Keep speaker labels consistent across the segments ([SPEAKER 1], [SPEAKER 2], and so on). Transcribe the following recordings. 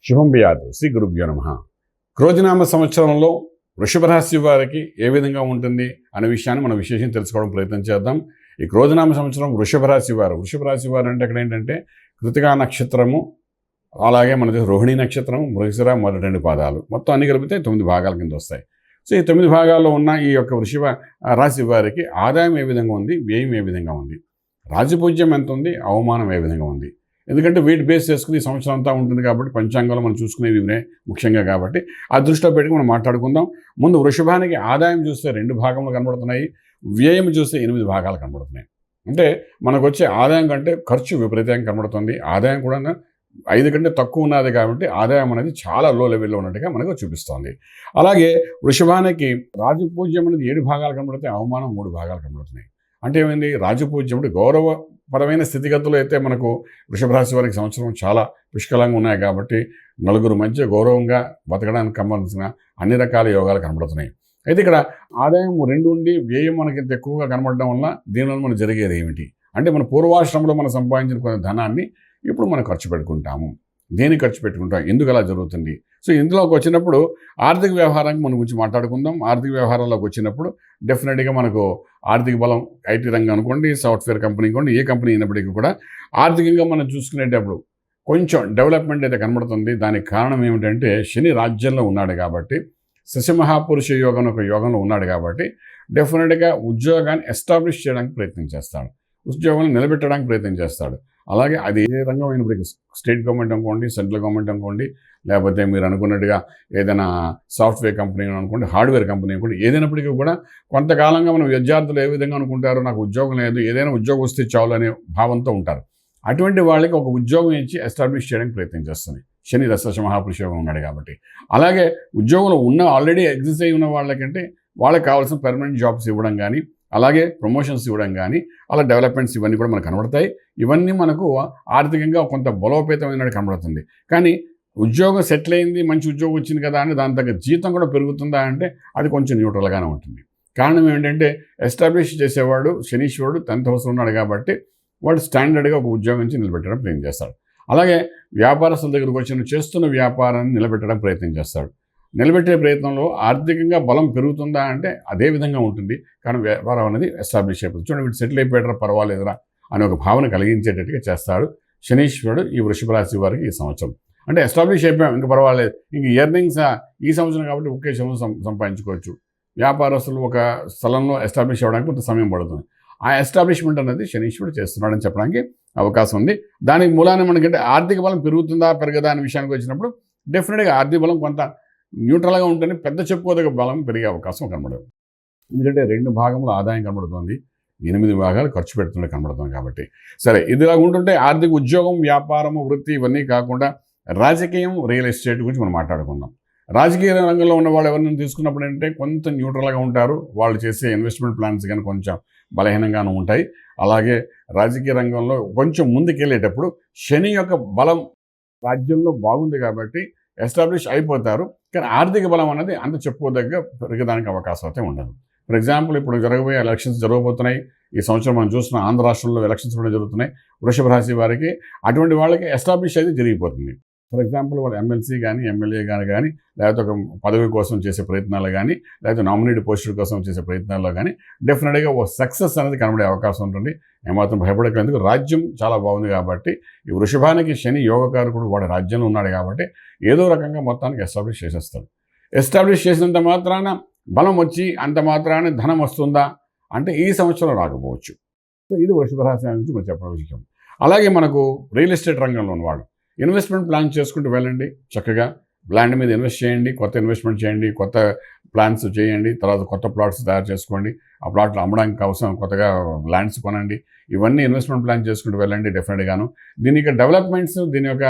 [SPEAKER 1] శుభం బియాదు శ్రీ గురుభ్యో నమః. క్రోధినామ సంవత్సరంలో వృషభ రాశి వారికి ఏ విధంగా ఉంటుంది అనే విషయాన్ని మనం విశేషం తెలుసుకోవడం ప్రయత్నం చేద్దాం. ఈ క్రోధినామ సంవత్సరం వృషభ రాశి వారు అంటే అక్కడ ఏంటంటే కృతికా నక్షత్రము, అలాగే మనది రోహిణి నక్షత్రం, మృగశిర మొదటి 2 పాదాలు మొత్తం అన్ని కలిపితే 9 భాగాల కింద వస్తాయి. సో ఈ 9 భాగాల్లో ఉన్న ఈ యొక్క వృషభ రాశి వారికి ఆదాయం ఏ విధంగా ఉంది, వ్యయం ఏ విధంగా ఉంది, రాజపూజ్యం ఎంత ఉంది, అవమానం ఏ విధంగా ఉంది. ఎందుకంటే వీటి బేస్ చేసుకుని ఈ సంవత్సరం అంతా ఉంటుంది కాబట్టి పంచాంగంలో మనం చూసుకునేవి ఇవే ముఖ్యంగా కాబట్టి ఆ దృష్టిలో పెట్టుకుని మనం మాట్లాడుకుందాం. ముందు వృషభానికి ఆదాయం చూస్తే 2 భాగములు కనబడుతున్నాయి, వ్యయం చూస్తే 8 భాగాలు కనబడుతున్నాయి. అంటే మనకు వచ్చే ఆదాయం కంటే ఖర్చు విపరీతంగా కనబడుతుంది. ఆదాయం కూడా 5 కంటే తక్కువ ఉన్నది కాబట్టి ఆదాయం అనేది చాలా లో లెవెల్లో ఉన్నట్టుగా మనకు చూపిస్తోంది. అలాగే వృషభానికి రాజపూజ్యం అనేది 7 భాగాలు కనబడుతాయి, అవమానం 3 భాగాలు కనబడుతున్నాయి. అంటే ఏమైంది, రాజపూజ్యం అంటే గౌరవపరమైన స్థితిగతులు అయితే మనకు వృషభ రాశి వారికి సంవత్సరం చాలా పుష్కలంగా ఉన్నాయి కాబట్టి నలుగురు మధ్య గౌరవంగా బతకడానికి సంబంధించిన అన్ని రకాల యోగాలు కనబడుతున్నాయి. అయితే ఇక్కడ ఆదాయం 2 ఉండి వ్యయం మనకి ఇంత ఎక్కువగా కనబడడం వల్ల దీనివల్ల మనకు జరిగేది ఏమిటి అంటే, మన పూర్వాశ్రమంలో మనం సంపాదించిన కొన్ని ధనాన్ని ఇప్పుడు మనం ఖర్చు పెట్టుకుంటాము. దేనికి ఖర్చు పెట్టుకుంటాం, ఎందుకు అలా జరుగుతుంది? సో ఇందులోకి వచ్చినప్పుడు ఆర్థిక వ్యవహారానికి మన గురించి మాట్లాడుకుందాం. ఆర్థిక వ్యవహారాల్లోకి వచ్చినప్పుడు డెఫినెట్గా మనకు ఆర్థిక బలం ఐటీ రంగం అనుకోండి, సాఫ్ట్వేర్ కంపెనీ అనుకోండి, ఏ కంపెనీ అయినప్పటికీ కూడా ఆర్థికంగా మనం చూసుకునేటప్పుడు కొంచెం డెవలప్మెంట్ అయితే కనబడుతుంది. దానికి కారణం ఏమిటంటే శని రాజ్యంలో ఉన్నాడు కాబట్టి, శశమహాపురుష యోగం ఒక యోగంలో ఉన్నాడు కాబట్టి డెఫినెట్గా ఉద్యోగాన్ని ఎస్టాబ్లిష్ చేయడానికి ప్రయత్నం చేస్తాడు, ఉద్యోగాన్ని నిలబెట్టడానికి ప్రయత్నం చేస్తాడు. అలాగే అది ఏ రంగం అయినప్పటికీ, స్టేట్ గవర్నమెంట్ అనుకోండి, సెంట్రల్ గవర్నమెంట్ అనుకోండి, లేకపోతే మీరు అనుకున్నట్టుగా ఏదైనా సాఫ్ట్వేర్ కంపెనీ అనుకోండి, హార్డ్వేర్ కంపెనీ అనుకోండి, ఏదైనప్పటికీ కూడా కొంతకాలంగా మనం విద్యార్థులు ఏ విధంగా అనుకుంటారు, నాకు ఉద్యోగం లేదు, ఏదైనా ఉద్యోగం వస్తే చాలు అనే భావంతో ఉంటారు. అటువంటి వాళ్ళకి ఒక ఉద్యోగం ఇచ్చి ఎస్టాబ్లిష్ చేయడానికి ప్రయత్నం చేస్తుంది శని దశ మహాపురుష యోగం ఉన్నాడు కాబట్టి. అలాగే ఉద్యోగంలో ఉన్న ఆల్రెడీ ఎగ్జిస్ట్ అయి ఉన్న వాళ్ళకంటే వాళ్ళకి కావాల్సిన పర్మనెంట్ జాబ్స్ ఇవ్వడం కానీ, అలాగే ప్రమోషన్స్ ఇవ్వడం కానీ, అలా డెవలప్మెంట్స్ ఇవన్నీ కూడా మనకు కనబడతాయి. ఇవన్నీ మనకు ఆర్థికంగా కొంత బలోపేతమైనట్టు కనబడుతుంది. కానీ ఉద్యోగం సెటిల్ అయింది, మంచి ఉద్యోగం వచ్చింది కదా అని దాని తగ్గ జీతం కూడా పెరుగుతుందా అంటే అది కొంచెం న్యూట్రల్గానే ఉంటుంది. కారణం ఏంటంటే ఎస్టాబ్లిష్ చేసేవాడు శనీశ్వరుడు 10th హౌస్లో ఉన్నాడు కాబట్టి వాడు స్టాండర్డ్గా ఒక ఉద్యోగం నుంచి నిలబెట్టడం ప్రయత్నం చేస్తాడు. అలాగే వ్యాపారస్తుల దగ్గరకు వచ్చిన చేస్తున్న వ్యాపారాన్ని నిలబెట్టడం ప్రయత్నం చేస్తాడు. నిలబెట్టే ప్రయత్నంలో ఆర్థికంగా బలం పెరుగుతుందా అంటే అదే విధంగా ఉంటుంది. కానీ వ్యాపారం అనేది ఎస్టాబ్లిష్ అయిపోతుంది. చూడండి, వీడు సెటిల్ అయిపోయారా, పర్వాలేదురా అనే ఒక భావన కలిగించేటట్టుగా చేస్తాడు శనీశ్వరుడు ఈ వృషభ రాశి వారికి ఈ సంవత్సరం. అంటే ఎస్టాబ్లిష్ అయిపోయాం, ఇంకా పర్వాలేదు, ఇంక ఎర్నింగ్స్ ఈ సంవత్సరం కాబట్టి ఒకే సంవత్సరం సంపాదించుకోవచ్చు. వ్యాపారస్తులు ఒక స్థలంలో ఎస్టాబ్లిష్ అవ్వడానికి కొంత సమయం పడుతుంది. ఆ ఎస్టాబ్లిష్మెంట్ అనేది శనీశ్వరుడు చేస్తున్నాడని చెప్పడానికి అవకాశం ఉంది. దానికి మూలాన్ని మనకంటే ఆర్థిక బలం పెరుగుతుందా పెరగదా అనే విషయానికి వచ్చినప్పుడు డెఫినెట్గా ఆర్థిక బలం కొంత న్యూట్రల్గా ఉంటుంది, పెద్ద చెప్పుకోదగ్గ బలం పెరిగే అవకాశం కనబడదు. ఎందుకంటే 2 భాగముల ఆదాయం కనబడుతుంది, 8 భాగాలు ఖర్చు పెడుతుండే కనబడుతుంది కాబట్టి. సరే, ఇదిలా ఉంటుంటే ఆర్థిక ఉద్యోగం, వ్యాపారము, వృత్తి ఇవన్నీ కాకుండా రాజకీయం, రియల్ ఎస్టేట్ గురించి మనం మాట్లాడుకుందాం. రాజకీయ రంగంలో ఉన్న వాళ్ళు ఎవరిని తీసుకున్నప్పుడు అంటే కొంత న్యూట్రల్గా ఉంటారు. వాళ్ళు చేసే ఇన్వెస్ట్మెంట్ ప్లాన్స్ కానీ కొంచెం బలహీనంగానూ ఉంటాయి. అలాగే రాజకీయ రంగంలో కొంచెం ముందుకెళ్ళేటప్పుడు శని యొక్క బలం రాజ్యంలో బాగుంది కాబట్టి ఎస్టాబ్లిష్ అయిపోతారు. కానీ ఆర్థిక బలం అనేది అంత చెప్పుకోదగ్గ పెరగడానికి అవకాశం అయితే ఉండదు. ఫర్ ఎగ్జాంపుల్, ఇప్పుడు జరగబోయే ఎలక్షన్స్ జరగబోతున్నాయి. ఈ సంవత్సరం మనం చూసిన ఆంధ్ర రాష్ట్రంలో ఎలక్షన్స్ కూడా జరుగుతున్నాయి. వృషభ రాశి వారికి అటువంటి వాళ్ళకి ఎస్టాబ్లిష్ అయితే జరిగిపోతుంది. ఫర్ ఎగ్జాంపుల్, వాళ్ళు ఎమ్మెల్సీ కానీ, ఎమ్మెల్యే కానీ, లేకపోతే ఒక పదవి కోసం చేసే ప్రయత్నాలు కానీ, లేకపోతే నామినేట్ పోస్టుల కోసం చేసే ప్రయత్నాల్లో కానీ డెఫినెట్గా ఓ సక్సెస్ అనేది కనబడే అవకాశం ఉంటుంది. ఏమాత్రం భయపడేందుకు రాజ్యం చాలా బాగుంది కాబట్టి, ఈ వృషభానికి శని యోగకారకుడు వాడు రాజ్యంలో ఉన్నాడు కాబట్టి ఏదో రకంగా మొత్తానికి ఎస్టాబ్లిష్ చేసేస్తాడు. ఎస్టాబ్లిష్ చేసినంత మాత్రాన బలం వచ్చి అంత మాత్రాన ధనం వస్తుందా అంటే ఈ సంవత్సరం రాకపోవచ్చు. సో ఇది వృషభ రాశి నుంచి మనం చెప్పడం విషయం. అలాగే మనకు రియల్ ఎస్టేట్ రంగంలో ఉన్నవాడు ఇన్వెస్ట్మెంట్ ప్లాన్ చేసుకుంటూ వెళ్ళండి. చక్కగా ల్యాండ్ మీద ఇన్వెస్ట్ చేయండి, కొత్త ఇన్వెస్ట్మెంట్ చేయండి, కొత్త ప్లాన్స్ చేయండి, తర్వాత కొత్త ప్లాట్స్ తయారు చేసుకోండి, ఆ ప్లాట్లు అమ్మడానికి అవసరం కొత్తగా ల్యాండ్స్ కొనండి. ఇవన్నీ ఇన్వెస్ట్మెంట్ ప్లాన్ చేసుకుంటూ వెళ్ళండి డెఫినెట్గాను. దీని యొక్క డెవలప్మెంట్స్, దీని యొక్క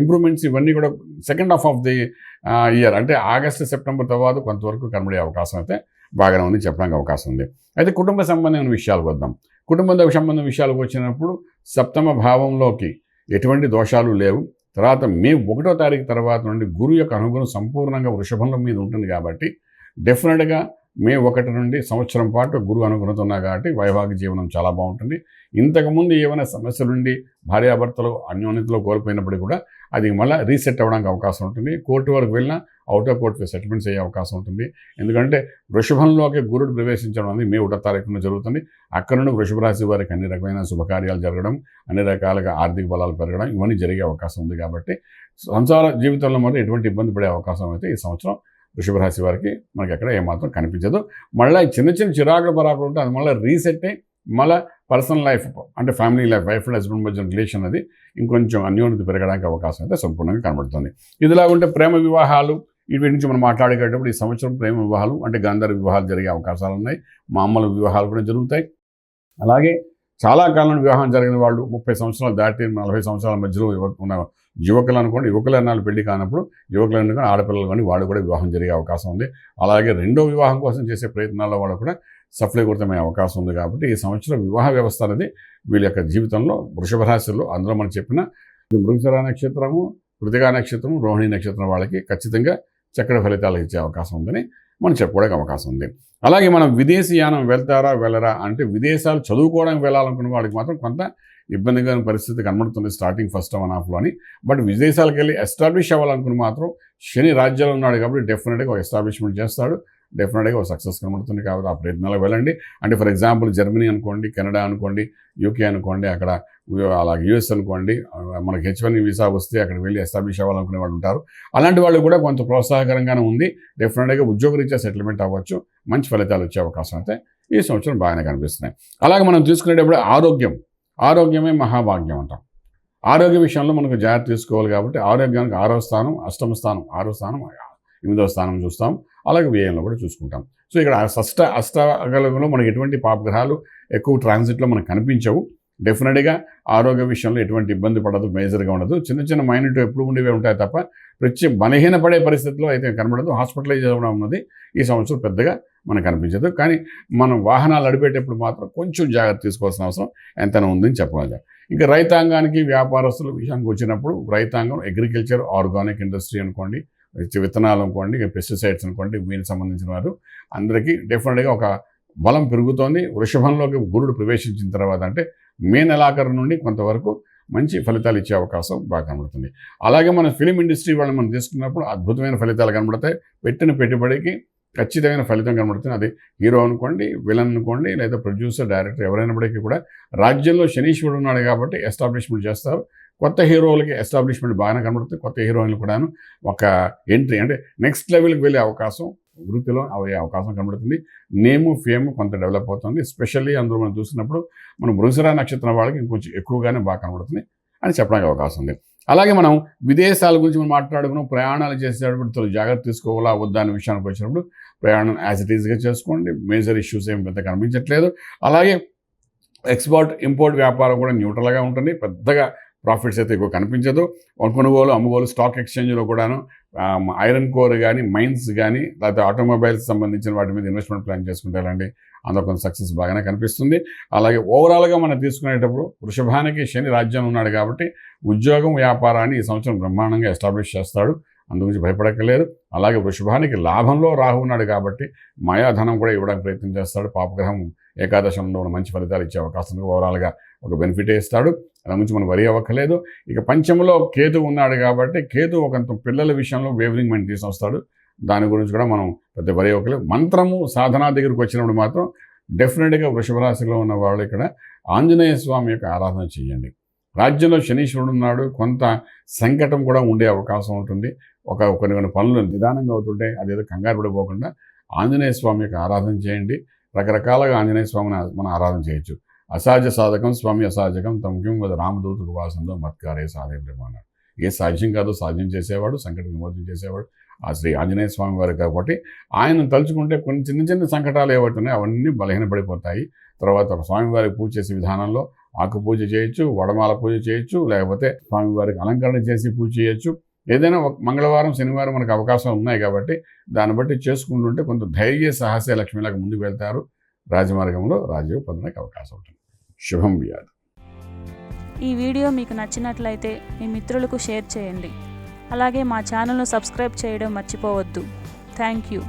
[SPEAKER 1] ఇంప్రూవ్మెంట్స్ ఇవన్నీ కూడా second half of the year అంటే ఆగస్టు, సెప్టెంబర్ తర్వాత కొంతవరకు కనబడే అవకాశం అయితే బాగానే ఉంది, చెప్పడానికి అవకాశం ఉంది. అయితే కుటుంబ సంబంధమైన విషయాలకు వద్దాం. కుటుంబ సంబంధం విషయాలకు వచ్చినప్పుడు సప్తమ భావంలోకి ఎటువంటి దోషాలు లేవు. తర్వాత మే 1వ తారీఖు తర్వాత నుండి గురు యొక్క అనుగ్రహం సంపూర్ణంగా వృషభంలో మీద ఉంటుంది కాబట్టి డెఫినెట్గా మే 1 నుండి సంవత్సరం పాటు గురువు అనుగ్రహంతో ఉన్నా కాబట్టి వైవాహిక జీవనం చాలా బాగుంటుంది. ఇంతకుముందు ఏమైనా సమస్యలుండి భార్యాభర్తలు అన్యోన్యతలో కోల్పోయినప్పటికీ కూడా అది మళ్ళీ రీసెట్ అవ్వడానికి అవకాశం ఉంటుంది. కోర్టు వరకు వెళ్ళినా అవుట్ ఆఫ్ కోర్టు సెటిల్మెంట్స్ అయ్యే అవకాశం ఉంటుంది. ఎందుకంటే వృషభంలోకి గురుడు ప్రవేశించడం అనేది మే 1వ తారీఖున జరుగుతుంది. అక్కడ నుండి వృషభ రాశి వారికి అన్ని రకమైన శుభకార్యాలు జరగడం, అన్ని రకాలుగా ఆర్థిక బలాలు పెరగడం ఇవన్నీ జరిగే అవకాశం ఉంది. కాబట్టి సంసార జీవితంలో మరి ఎటువంటి ఇబ్బంది పడే అవకాశం అయితే ఈ సంవత్సరం వృషభ రాశి వారికి మనకి ఎక్కడ ఏమాత్రం కనిపించదు. మళ్ళీ చిన్న చిన్న చిరాకులు పరాకులు ఉంటే అది మళ్ళీ రీసెట్ అయ్యి మళ్ళీ పర్సనల్ లైఫ్ అంటే family life, wife and husband మధ్య రిలేషన్ అది ఇంకొంచెం అన్యోన్యత పెరగడానికి అవకాశం అయితే సంపూర్ణంగా కనబడుతుంది. ఇదిలాగుంటే ప్రేమ వివాహాలు వీటి నుంచి మనం మాట్లాడేటప్పుడు ఈ సంవత్సరం ప్రేమ వివాహాలు అంటే గాంధర్వ వివాహాలు జరిగే అవకాశాలు ఉన్నాయి. మామూలు వివాహాలు కూడా జరుగుతాయి. అలాగే చాలా కాలం వివాహం జరిగిన వాళ్ళు 30 సంవత్సరాలు దాటి 40 సంవత్సరాల మధ్యలో ఉన్న యువకులు అనుకోండి, యువకులు అన్నాళ్ళు పెళ్లి కానప్పుడు యువకులు అనుకోని ఆడపిల్లలు కానీ వాళ్ళు కూడా వివాహం జరిగే అవకాశం ఉంది. అలాగే రెండో వివాహం కోసం చేసే ప్రయత్నాల్లో వాళ్ళు కూడా సఫలీకృతమయ్యే అవకాశం ఉంది. కాబట్టి ఈ సంవత్సరం వివాహ వ్యవస్థ అనేది వీళ్ళ యొక్క జీవితంలో వృషభ రాశిలో అందులో మనం చెప్పిన మృగశిర నక్షత్రము, కృతికా నక్షత్రము, రోహిణి నక్షత్రం వాళ్ళకి ఖచ్చితంగా చక్కటి ఫలితాలు ఇచ్చే అవకాశం ఉందని మనం చెప్పుకోవడానికి అవకాశం ఉంది. అలాగే మనం విదేశీయానం వెళ్తారా వెళ్ళరా అంటే విదేశాలు చదువుకోవడానికి వెళ్ళాలనుకున్న వాళ్ళకి మాత్రం కొంత ఇబ్బందిగా పరిస్థితి కనబడుతుంది స్టార్టింగ్ ఫస్ట్ 1/2 బట్ విదేశాలకు వెళ్ళి ఎస్టాబ్లిష్ అవ్వాలనుకుని మాత్రం శని రాజ్యంలో ఉన్నాడు కాబట్టి డెఫినెట్గా ఒక ఎస్టాబ్లిష్మెంట్ చేస్తాడు, డెఫినెట్గా ఒక సక్సెస్ కనబడుతుంది. కాబట్టి ఆ ప్రయత్నాలకు వెళ్ళండి. అంటే ఫర్ ఎగ్జాంపుల్ జర్మనీ అనుకోండి, కెనడా అనుకోండి, యూకే అనుకోండి, అక్కడ అలాగే యూఎస్ అనుకోండి, మనకి H1 వీసా వస్తే అక్కడికి వెళ్ళి ఎస్టాబ్లిష్ అవ్వాలనుకునే వాళ్ళు ఉంటారు. అలాంటి వాళ్ళు కూడా కొంత ప్రోత్సాహకరంగానే ఉంది. డెఫినెట్గా ఉద్యోగరీత్యా సెటిల్మెంట్ అవ్వచ్చు, మంచి ఫలితాలు వచ్చే అవకాశం అయితే ఈ సంవత్సరం బాగానే కనిపిస్తున్నాయి. అలాగే మనం తీసుకునేటప్పుడు ఆరోగ్యమే మహాభాగ్యం అంటాం. ఆరోగ్య విషయంలో మనకు జాగ్రత్త తీసుకోవాలి. కాబట్టి ఆరోగ్యానికి 6వ స్థానం, 8వ స్థానం, 6వ స్థానం, 8వ స్థానం చూస్తాం. అలాగే వ్యయంలో కూడా చూసుకుంటాం. సో ఇక్కడ అష్టగలంలో మనకి ఎటువంటి పాపగ్రహాలు ఎక్కువ ట్రాన్సిట్లో మనకు కనిపించవు. డెఫినెట్గా ఆరోగ్య విషయంలో ఎటువంటి ఇబ్బంది పడదు, మేజర్గా ఉండదు. చిన్న చిన్న మైనట్ ఎప్పుడు ఉండేవి ఉంటాయి తప్ప బలహీనపడే పరిస్థితిలో అయితే కనబడదు. హాస్పిటలైజ్ అవ్వడం ఉన్నది ఈ సంవత్సరం పెద్దగా మనకు కనిపించదు. కానీ మనం వాహనాలు నడిపేటప్పుడు మాత్రం కొంచెం జాగ్రత్త తీసుకోవాల్సిన అవసరం ఎంతైనా ఉందని చెప్పగలం. ఇంకా రైతాంగానికి వ్యాపారస్తుల విషయానికి వచ్చినప్పుడు రైతాంగం అగ్రికల్చర్, ఆర్గానిక్ ఇండస్ట్రీ అనుకోండి, విత్తనాలు అనుకోండి, పెస్టిసైడ్స్ అనుకోండి, వీటికి సంబంధించిన వారు అందరికీ డెఫినెట్గా ఒక బలం పెరుగుతోంది. వృషభంలోకి గురుడు ప్రవేశించిన తర్వాత అంటే మే నెలాఖరు నుండి కొంతవరకు మంచి ఫలితాలు ఇచ్చే అవకాశం బాగా కనబడుతుంది. అలాగే మన ఫిలిం ఇండస్ట్రీ వాళ్ళు మనం తీసుకున్నప్పుడు అద్భుతమైన ఫలితాలు కనబడతాయి. పెట్టిన పెట్టుబడికి ఖచ్చితమైన ఫలితం కనబడుతుంది. అది హీరో అనుకోండి, విలన్ అనుకోండి, లేదా ప్రొడ్యూసర్, డైరెక్టర్ ఎవరైనప్పటికీ కూడా రాజ్యంలో శనీశ్వరుడు ఉన్నాడు కాబట్టి ఎస్టాబ్లిష్మెంట్ చేస్తారు. కొత్త హీరోలకి ఎస్టాబ్లిష్మెంట్ బాగానే కనబడుతుంది. కొత్త హీరోయిన్లు కూడాను ఒక ఎంట్రీ అంటే నెక్స్ట్ లెవెల్కి వెళ్ళే అవకాశం వృత్తిలో అయ్యే అవకాశం కనబడుతుంది. నేము ఫేమ్ కొంత డెవలప్ అవుతుంది. ఎస్పెషల్లీ అందులో మనం చూసినప్పుడు మనం మృగశిర నక్షత్రం వాళ్ళకి ఇంకొంచెం ఎక్కువగానే బాగా కనబడుతుంది అని చెప్పడానికి అవకాశం ఉంది. అలాగే మనం విదేశాల గురించి మనం మాట్లాడుకున్నాం. ప్రయాణాలు చేసేటప్పుడు జాగ్రత్త తీసుకోవాలా వద్దా అనే విషయానికి వచ్చినప్పుడు ప్రయాణం యాజ్ ఇట్ ఈజ్గా చేసుకోండి. మేజర్ ఇష్యూస్ ఏమి పెద్ద కనిపించట్లేదు. అలాగే ఎక్స్పోర్ట్ ఇంపోర్ట్ వ్యాపారం కూడా న్యూట్రల్గా ఉంటుంది. పెద్దగా ప్రాఫిట్స్ అయితే ఎక్కువ కనిపించదు. కొనుగోలు అమ్ముగోలు స్టాక్ ఎక్స్చేంజ్లో కూడాను ఐరన్ కోర్ కానీ, మైన్స్ కానీ, లేకపోతే ఆటోమొబైల్స్ సంబంధించిన వాటి మీద ఇన్వెస్ట్మెంట్ ప్లాన్ చేసుకుంటారండి. అందులో కొంత సక్సెస్ బాగానే కనిపిస్తుంది. అలాగే ఓవరాల్గా మనం తీసుకునేటప్పుడు వృషభానికి శని రాజ్యం ఉన్నాడు కాబట్టి ఉద్యోగం, వ్యాపారాన్ని ఈ సంవత్సరం బ్రహ్మాండంగా ఎస్టాబ్లిష్ చేస్తాడు. అందుగురించి భయపడక్కర్లేదు. అలాగే వృషభానికి లాభంలో రాహు ఉన్నాడు కాబట్టి మాయాధనం కూడా ఇవ్వడానికి ప్రయత్నం చేస్తాడు. పాపగ్రహం ఏకాదశంలో మంచి ఫలితాలు ఇచ్చే అవకాశం ఓవరాల్గా ఒక బెనిఫిట్ ఇస్తాడు. దాని గురించి మనం వరి అవ్వక్కలేదు. ఇక పంచంలో కేతు ఉన్నాడు కాబట్టి కేతు ఒక పిల్లల విషయంలో వేవరింగ్ మైండ్ తీసుకొస్తాడు. దాని గురించి కూడా మనం పెద్ద వరి అవ్వక్కలేదు. మంత్రము సాధనా దగ్గరికి వచ్చినప్పుడు మాత్రం డెఫినెట్గా వృషభ రాశిలో ఉన్న వాళ్ళు ఇక్కడ ఆంజనేయ స్వామి యొక్క ఆరాధన చేయండి. రాజ్యంలో శనీశ్వరుడు ఉన్నాడు. కొంత సంకటం కూడా ఉండే అవకాశం ఉంటుంది. కొన్ని పనులు నిదానంగా అవుతుంటే అదేదో కంగారు పడిపోకుండా ఆంజనేయ స్వామి యొక్క ఆరాధన చేయండి. రకరకాలుగా ఆంజనేయ స్వామిని మనం ఆరాధన చేయొచ్చు. అసాధ్య సాధకం స్వామి అసాధ్యకం తమకిం వద రామదూతకు వాసంతో మత్కారే సాధేంద్రమ అన్నాడు. ఏ సాధ్యం కాదు సాధ్యం చేసేవాడు, సంకట విమోచన చేసేవాడు ఆ శ్రీ ఆంజనేయ స్వామి వారు కాబట్టి ఆయన తలుచుకుంటే కొన్ని చిన్న చిన్న సంకటాలు ఏవైతున్నాయి అవన్నీ బలహీనపడిపోతాయి. తర్వాత స్వామివారికి పూజ చేసే విధానంలో ఆకు పూజ చేయొచ్చు, వడమాల పూజ చేయొచ్చు, లేకపోతే స్వామివారికి అలంకరణ చేసి పూజ చేయొచ్చు. ఏదైనా మంగళవారం, శనివారం మనకు అవకాశాలు ఉన్నాయి కాబట్టి దాన్ని బట్టి చేసుకుంటుంటే కొంత ధైర్య సాహసే లక్ష్మిలాగా ముందుకు వెళ్తారు. రాజమార్గంలో రాజీవ్ పొందడానికి అవకాశం ఉంటుంది. శుభం వ్యాధి.
[SPEAKER 2] ఈ వీడియో మీకు నచ్చినట్లయితే మీ మిత్రులకు షేర్ చేయండి. అలాగే మా ఛానల్ను సబ్స్క్రైబ్ చేయడం మర్చిపోవద్దు. Thank you.